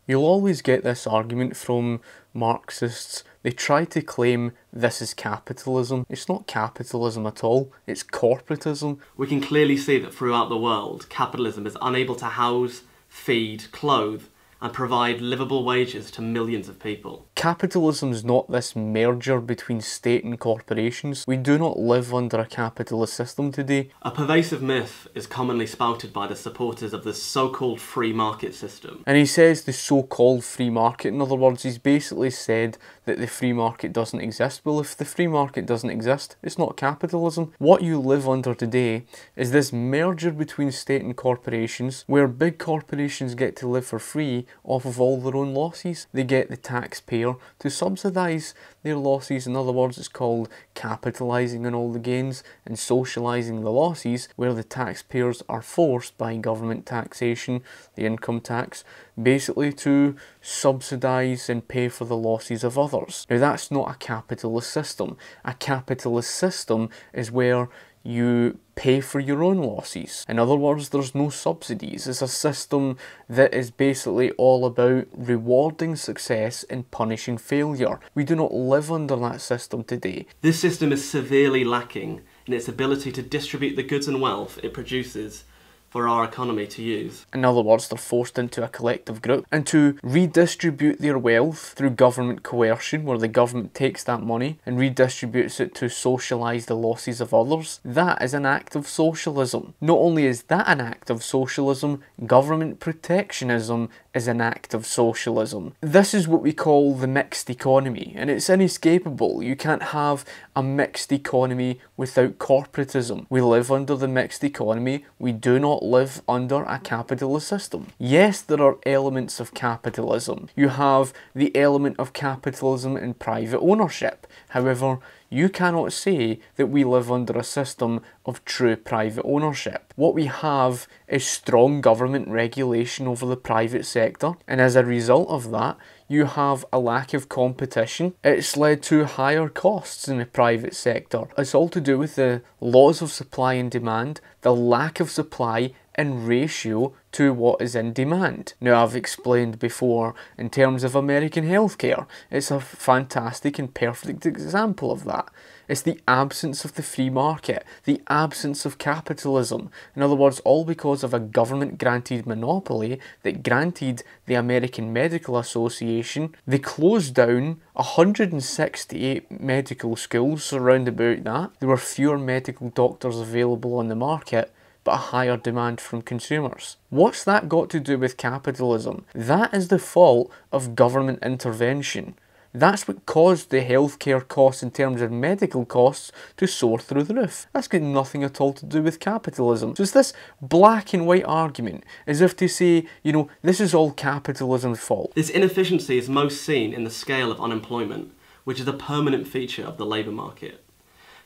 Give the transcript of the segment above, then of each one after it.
You'll always get this argument from Marxists. They try to claim this is capitalism. It's not capitalism at all, it's corporatism. We can clearly see that throughout the world, capitalism is unable to house, feed, clothe, and provide livable wages to millions of people. Capitalism is not this merger between state and corporations. We do not live under a capitalist system today. A pervasive myth is commonly spouted by the supporters of the so-called free market system. And he says the so-called free market. In other words, he's basically said that the free market doesn't exist. Well, if the free market doesn't exist, it's not capitalism. What you live under today is this merger between state and corporations, where big corporations get to live for free off of all their own losses. They get the taxpayer to subsidise their losses. In other words, it's called capitalising on all the gains and socialising the losses, where the taxpayers are forced by government taxation, the income tax, basically to subsidise and pay for the losses of others. Now that's not a capitalist system. A capitalist system is where you pay for your own losses. In other words, there's no subsidies. It's a system that is basically all about rewarding success and punishing failure. We do not live under that system today. This system is severely lacking in its ability to distribute the goods and wealth it produces for our economy to use. In other words, they're forced into a collective group, and to redistribute their wealth through government coercion, where the government takes that money and redistributes it to socialise the losses of others. That is an act of socialism. Not only is that an act of socialism, government protectionism is an act of socialism. This is what we call the mixed economy, and it's inescapable. You can't have a mixed economy without corporatism. We live under the mixed economy. We do not live under a capitalist system. Yes, there are elements of capitalism. You have the element of capitalism in private ownership. However, you cannot say that we live under a system of true private ownership. What we have is strong government regulation over the private sector, and as a result of that, you have a lack of competition. It's led to higher costs in the private sector. It's all to do with the laws of supply and demand, the lack of supply in ratio to what is in demand. Now, I've explained before in terms of American healthcare, it's a fantastic and perfect example of that. It's the absence of the free market, the absence of capitalism. In other words, all because of a government-granted monopoly that granted the American Medical Association. They closed down 168 medical schools around about that. There were fewer medical doctors available on the market, but a higher demand from consumers. What's that got to do with capitalism? That is the fault of government intervention. That's what caused the healthcare costs in terms of medical costs to soar through the roof. That's got nothing at all to do with capitalism. So it's this black and white argument, as if to say, you know, this is all capitalism's fault. This inefficiency is most seen in the scale of unemployment, which is a permanent feature of the labour market.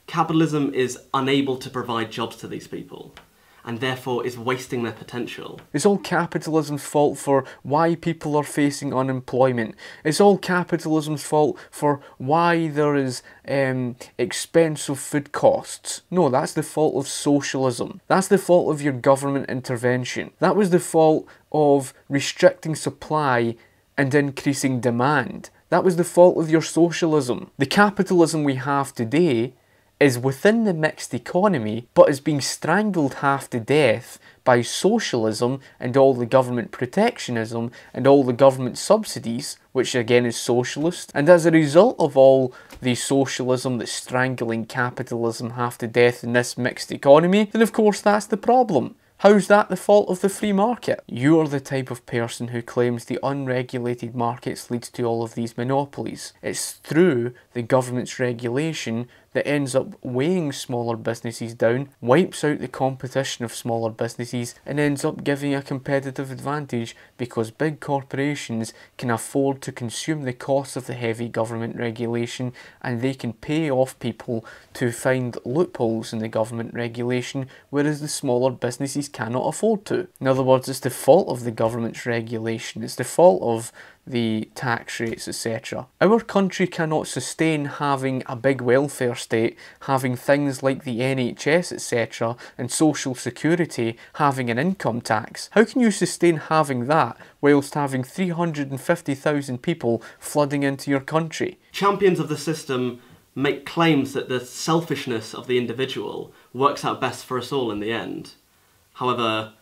Capitalism is unable to provide jobs to these people, and therefore is wasting their potential. It's all capitalism's fault for why people are facing unemployment. It's all capitalism's fault for why there is expensive food costs. No, that's the fault of socialism. That's the fault of your government intervention. That was the fault of restricting supply and increasing demand. That was the fault of your socialism. The capitalism we have today is within the mixed economy, but is being strangled half to death by socialism and all the government protectionism and all the government subsidies, which again is socialist. And as a result of all the socialism that's strangling capitalism half to death in this mixed economy, then of course that's the problem. How's that the fault of the free market? You are the type of person who claims the unregulated markets leads to all of these monopolies. It's through the government's regulation that ends up weighing smaller businesses down, wipes out the competition of smaller businesses, and ends up giving a competitive advantage because big corporations can afford to consume the costs of the heavy government regulation, and they can pay off people to find loopholes in the government regulation, whereas the smaller businesses cannot afford to. In other words, it's the fault of the government's regulation, it's the fault of the tax rates, etc. Our country cannot sustain having a big welfare state, having things like the NHS, etc., and social security, having an income tax. How can you sustain having that whilst having 350,000 people flooding into your country? Champions of the system make claims that the selfishness of the individual works out best for us all in the end. However,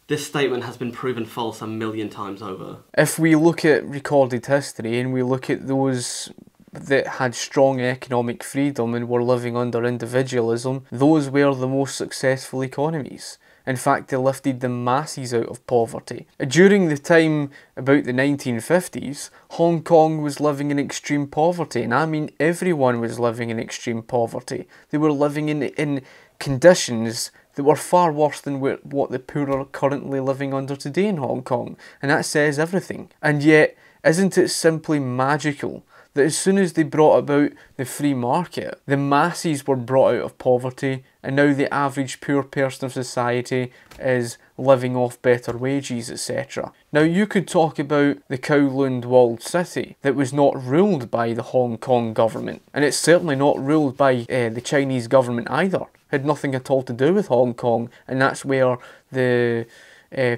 this statement has been proven false a million times over. If we look at recorded history and we look at those that had strong economic freedom and were living under individualism, those were the most successful economies. In fact, they lifted the masses out of poverty. During the time about the 1950s, Hong Kong was living in extreme poverty, and I mean everyone was living in extreme poverty. They were living in conditions that were far worse than what the poor are currently living under today in Hong Kong, and that says everything. And yet, isn't it simply magical that as soon as they brought about the free market, the masses were brought out of poverty, and now the average poor person of society is living off better wages, etc. Now, you could talk about the Kowloon walled city that was not ruled by the Hong Kong government, and it's certainly not ruled by the Chinese government either. Had nothing at all to do with Hong Kong, and that's where the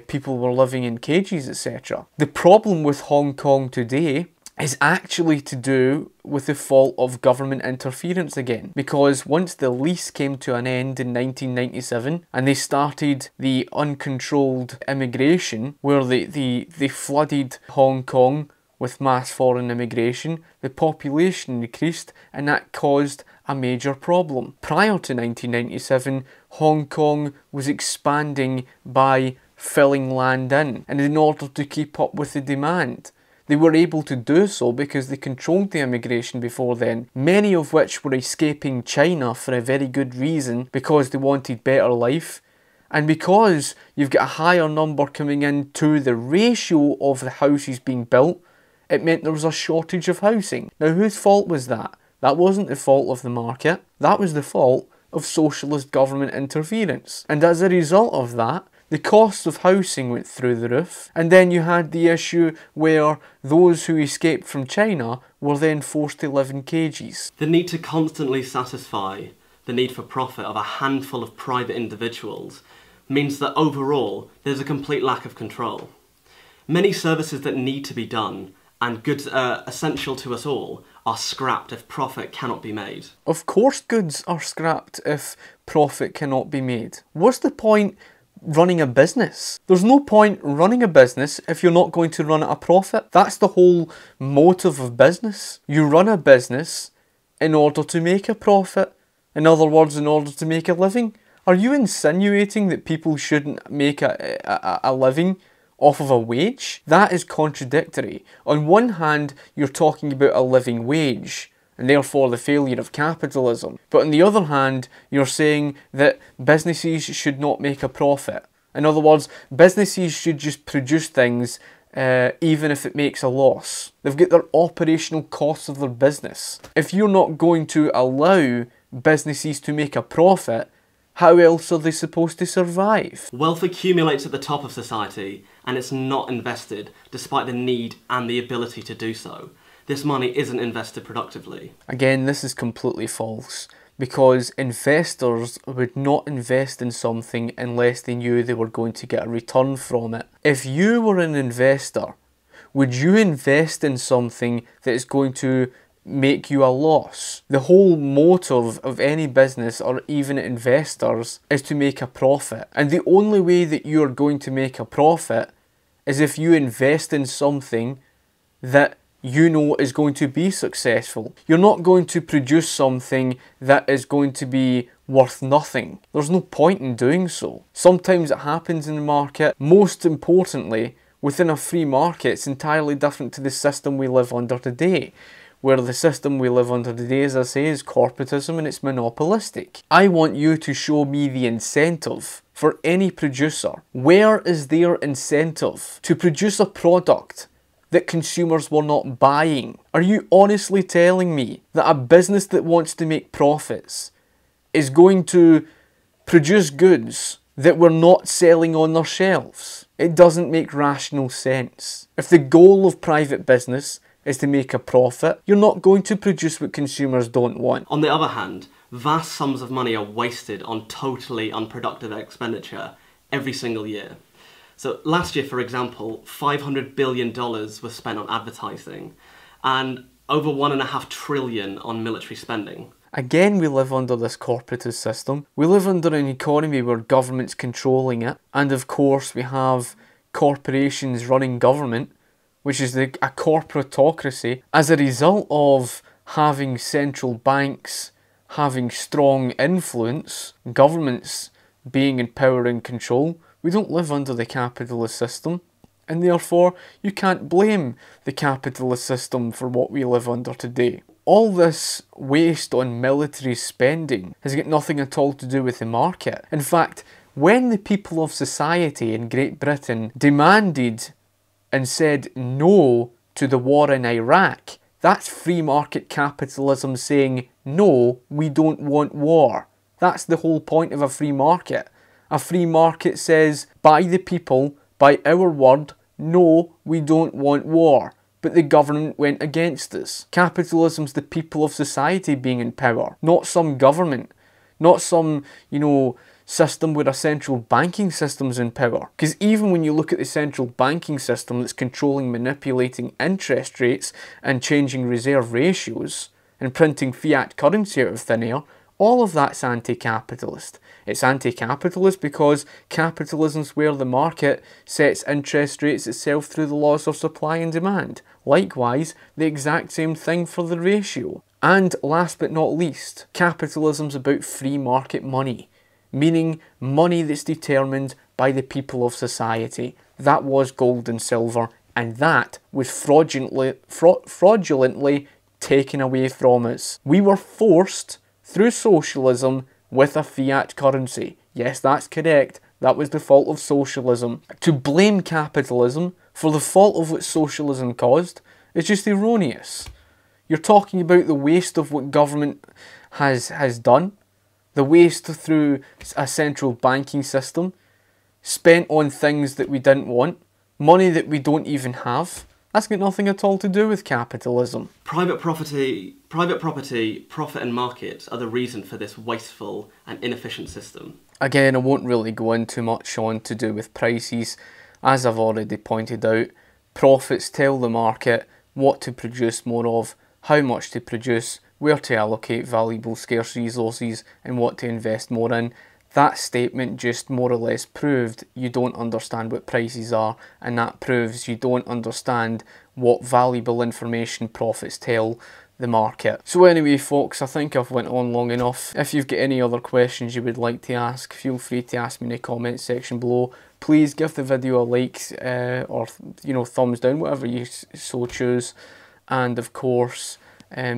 people were living in cages, etc. The problem with Hong Kong today is actually to do with the fault of government interference again. Because once the lease came to an end in 1997 and they started the uncontrolled immigration where they flooded Hong Kong with mass foreign immigration, the population increased and that caused a major problem. Prior to 1997, Hong Kong was expanding by filling land in, and in order to keep up with the demand. They were able to do so because they controlled the immigration before then, many of which were escaping China for a very good reason, because they wanted better life, and because you've got a higher number coming in to the ratio of the houses being built, it meant there was a shortage of housing. Now, whose fault was that? That wasn't the fault of the market, that was the fault of socialist government interference. And as a result of that, the cost of housing went through the roof, and then you had the issue where those who escaped from China were then forced to live in cages. The need to constantly satisfy the need for profit of a handful of private individuals means that overall there's a complete lack of control. Many services that need to be done and goods essential to us all are scrapped if profit cannot be made. Of course goods are scrapped if profit cannot be made. What's the point running a business? There's no point running a business if you're not going to run at a profit. That's the whole motive of business. You run a business in order to make a profit. In other words, in order to make a living. Are you insinuating that people shouldn't make a living off of a wage? That is contradictory. On one hand, you're talking about a living wage, and therefore the failure of capitalism. But on the other hand, you're saying that businesses should not make a profit. In other words, businesses should just produce things even if it makes a loss. They've got their operational costs of their business. If you're not going to allow businesses to make a profit, how else are they supposed to survive? Wealth accumulates at the top of society and it's not invested despite the need and the ability to do so. This money isn't invested productively. Again, this is completely false, because investors would not invest in something unless they knew they were going to get a return from it. If you were an investor, would you invest in something that is going to make you a loss? The whole motive of any business or even investors is to make a profit. And the only way that you're going to make a profit is if you invest in something that you know is going to be successful. You're not going to produce something that is going to be worth nothing. There's no point in doing so. Sometimes it happens in the market. Most importantly, within a free market, it's entirely different to the system we live under today, where the system we live under today, as I say, is corporatism and it's monopolistic. I want you to show me the incentive for any producer. Where is their incentive to produce a product that consumers were not buying? Are you honestly telling me that a business that wants to make profits is going to produce goods that we're not selling on their shelves. It doesn't make rational sense. If the goal of private business is to make a profit, you're not going to produce what consumers don't want. On the other hand, vast sums of money are wasted on totally unproductive expenditure every single year. So last year, for example, $500 billion was spent on advertising and over $1.5 trillion on military spending. Again, we live under this corporatist system. We live under an economy where government's controlling it. And of course, we have corporations running government, which is a corporatocracy. As a result of having central banks having strong influence, governments being in power and control, we don't live under the capitalist system. And therefore, you can't blame the capitalist system for what we live under today. All this waste on military spending has got nothing at all to do with the market. In fact, when the people of society in Great Britain demanded and said no to the war in Iraq, that's free market capitalism saying, no, we don't want war. That's the whole point of a free market. A free market says, by the people, by our word, no, we don't want war. But the government went against us. Capitalism's the people of society being in power, not some government, not some, system where a central banking system's in power. Because even when you look at the central banking system that's controlling, manipulating interest rates and changing reserve ratios and printing fiat currency out of thin air, all of that's anti-capitalist. It's anti-capitalist because capitalism's where the market sets interest rates itself through the laws of supply and demand. Likewise, the exact same thing for the ratio. And last but not least, capitalism's about free market money, meaning money that's determined by the people of society. That was gold and silver, and that was fraudulently taken away from us. We were forced through socialism with a fiat currency. Yes, that's correct. That was the fault of socialism. To blame capitalism for the fault of what socialism caused is just erroneous. You're talking about the waste of what government has done, the waste through a central banking system, spent on things that we didn't want, money that we don't even have. That's got nothing at all to do with capitalism. Private property, profit and market are the reason for this wasteful and inefficient system. Again, I won't really go into much on to do with prices. As I've already pointed out, profits tell the market what to produce more of, how much to produce, where to allocate valuable scarce resources and what to invest more in. That statement just more or less proved you don't understand what prices are, and that proves you don't understand what valuable information profits tell the market. So anyway folks, I think I've went on long enough. If you've got any other questions you would like to ask, feel free to ask me in the comments section below. Please give the video a like or thumbs down, whatever you so choose, and of course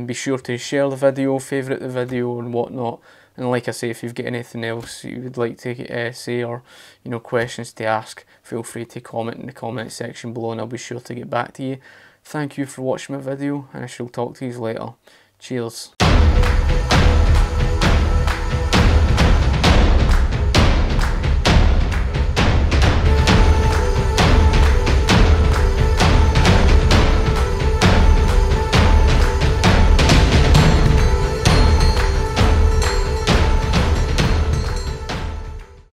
be sure to share the video, favourite the video and whatnot. And like I say, if you've got anything else you would like to say or questions to ask, feel free to comment in the comment section below and I'll be sure to get back to you. Thank you for watching my video and I shall talk to you later. Cheers.